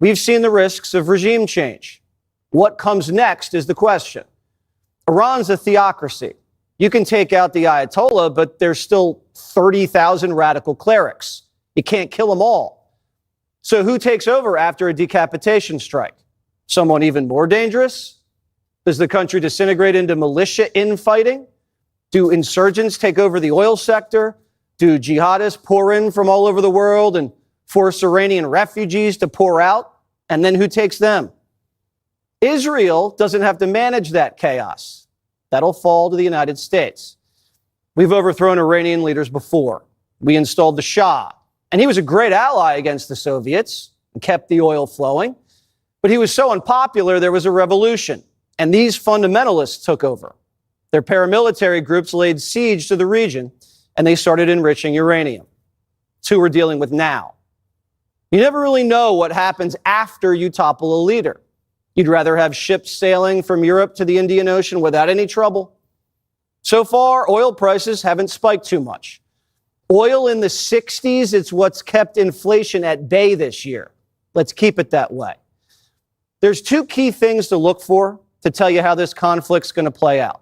We've seen the risks of regime change. What comes next is the question. Iran's a theocracy. You can take out the Ayatollah, but there's still 30,000 radical clerics. You can't kill them all. So who takes over after a decapitation strike? Someone even more dangerous? Does the country disintegrate into militia infighting? Do insurgents take over the oil sector? Do jihadists pour in from all over the world and force Iranian refugees to pour out? And then who takes them? Israel doesn't have to manage that chaos. That'll fall to the United States. We've overthrown Iranian leaders before. We installed the Shah, and he was a great ally against the Soviets and kept the oil flowing. But he was so unpopular, there was a revolution, and these fundamentalists took over. Their paramilitary groups laid siege to the region, and they started enriching uranium. It's who we're dealing with now. You never really know what happens after you topple a leader. You'd rather have ships sailing from Europe to the Indian Ocean without any trouble. So far, oil prices haven't spiked too much. Oil in the 60s, it's what's kept inflation at bay this year. Let's keep it that way. There's two key things to look for to tell you how this conflict's going to play out.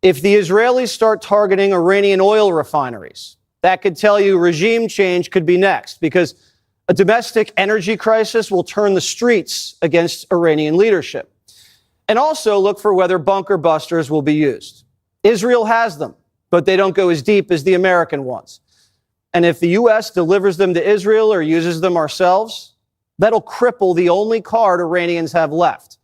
If the Israelis start targeting Iranian oil refineries, that could tell you regime change could be next, because a domestic energy crisis will turn the streets against Iranian leadership. And also look for whether bunker busters will be used. Israel has them, but they don't go as deep as the American ones. And if the U.S. delivers them to Israel or uses them ourselves, that'll cripple the only card Iranians have left,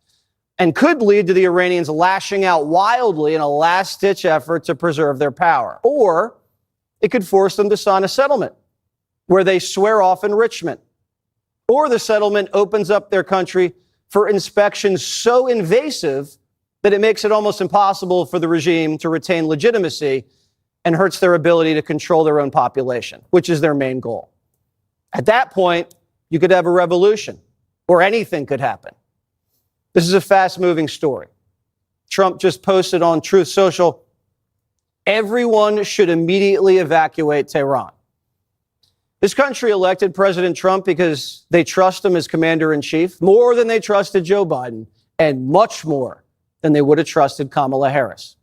and could lead to the Iranians lashing out wildly in a last-ditch effort to preserve their power. Or it could force them to sign a settlement where they swear off enrichment. Or the settlement opens up their country for inspections so invasive that it makes it almost impossible for the regime to retain legitimacy and hurts their ability to control their own population, which is their main goal. At that point, you could have a revolution, or anything could happen. This is a fast-moving story. Trump just posted on Truth Social, everyone should immediately evacuate Tehran. This country elected President Trump because they trust him as commander-in-chief more than they trusted Joe Biden, and much more than they would have trusted Kamala Harris.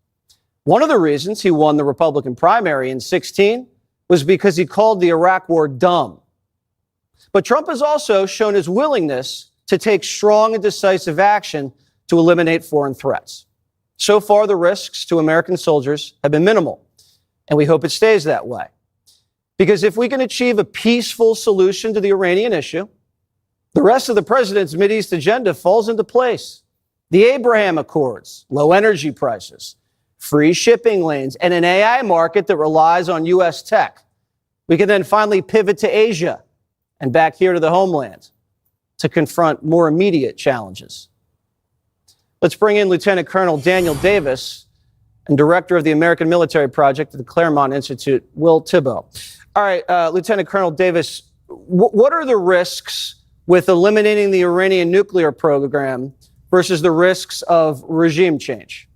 One of the reasons he won the Republican primary in 2016 was because he called the Iraq war dumb. But Trump has also shown his willingness to take strong and decisive action to eliminate foreign threats. So far, the risks to American soldiers have been minimal, and we hope it stays that way. Because if we can achieve a peaceful solution to the Iranian issue, the rest of the president's Mideast agenda falls into place. The Abraham Accords, low energy prices, free shipping lanes, and an AI market that relies on U.S. tech. We can then finally pivot to Asia and back here to the homeland to confront more immediate challenges. Let's bring in Lieutenant Colonel Daniel Davis and Director of the American Military Project at the Claremont Institute, Will Thibault. All right, Lieutenant Colonel Davis, what are the risks with eliminating the Iranian nuclear program versus the risks of regime change?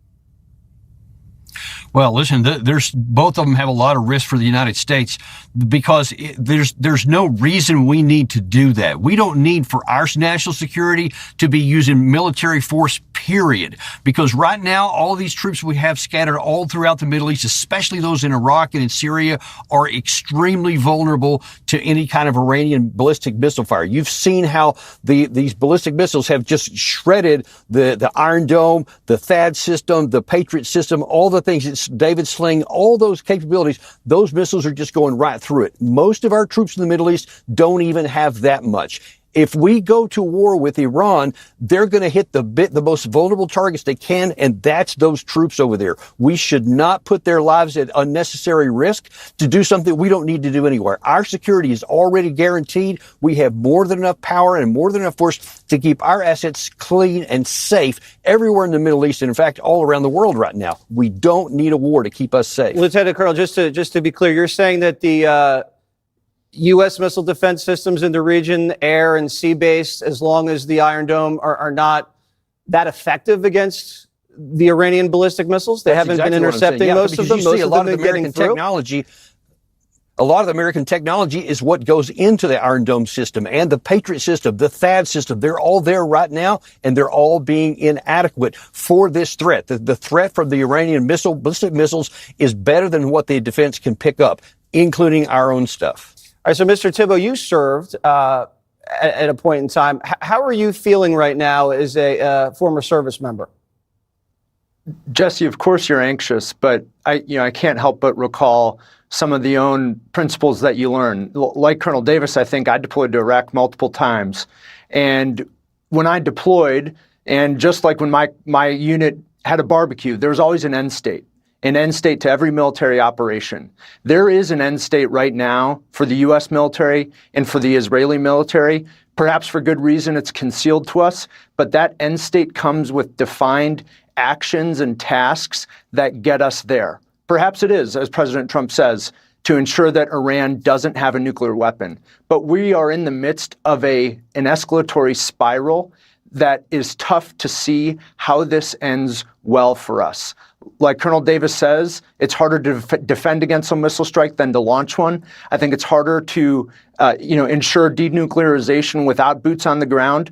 Well, listen, there's both of them have a lot of risk for the United States because there's no reason we need to do that. We don't need for our national security to be using military force, period. Because right now, all of these troops we have scattered all throughout the Middle East, especially those in Iraq and in Syria, are extremely vulnerable to any kind of Iranian ballistic missile fire. You've seen how these ballistic missiles have just shredded the Iron Dome, the THAAD system, the Patriot system, all the things. It's David Sling, all those capabilities, those missiles are just going right through it. Most of our troops in the Middle East don't even have that much. If we go to war with Iran, they're going to hit the most vulnerable targets they can, and that's those troops over there. We should not put their lives at unnecessary risk to do something we don't need to do anywhere. Our security is already guaranteed. We have more than enough power and more than enough force to keep our assets clean and safe everywhere in the Middle East, and in fact, all around the world right now. We don't need a war to keep us safe. Lieutenant Colonel, just to be clear, you're saying that the U.S. missile defense systems in the region, air and sea-based, as long as the Iron Dome are not that effective against the Iranian ballistic missiles? They haven't been intercepting most of them. Most of the American technology. A lot of the American technology is what goes into the Iron Dome system and the Patriot system, the THAAD system. They're all there right now, and they're all being inadequate for this threat. The threat from the Iranian ballistic missiles is better than what the defense can pick up, including our own stuff. All right, so Mr. Thibault, you served at a point in time. How are you feeling right now as a former service member? Jesse, of course you're anxious, but I can't help but recall some of the own principles that you learn. Like Colonel Davis, I think I deployed to Iraq multiple times. And when I deployed, and just like when my unit had a barbecue, there was always an end state to every military operation. There is an end state right now for the U.S. military and for the Israeli military. Perhaps for good reason, it's concealed to us, but that end state comes with defined actions and tasks that get us there. Perhaps it is, as President Trump says, to ensure that Iran doesn't have a nuclear weapon. But we are in the midst of an escalatory spiral that is tough to see how this ends well for us. Like Colonel Davis says, it's harder to defend against a missile strike than to launch one. I think it's harder to ensure denuclearization without boots on the ground.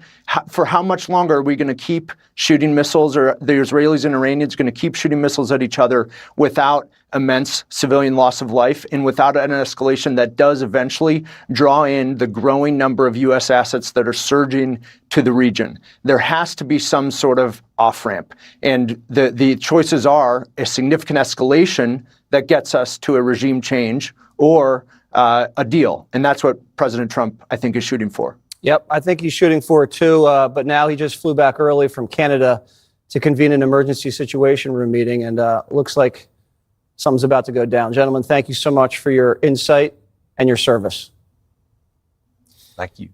For how much longer are we going to keep shooting missiles, or the Israelis and Iranians going to keep shooting missiles at each other without immense civilian loss of life and without an escalation that does eventually draw in the growing number of U.S. assets that are surging to the region? There has to be some sort of off-ramp. And the choices are a significant escalation that gets us to a regime change, or a deal. And that's what President Trump, I think, is shooting for. Yep, I think he's shooting for it too. But now he just flew back early from Canada to convene an emergency situation room meeting, and looks like something's about to go down. Gentlemen, thank you so much for your insight and your service. Thank you.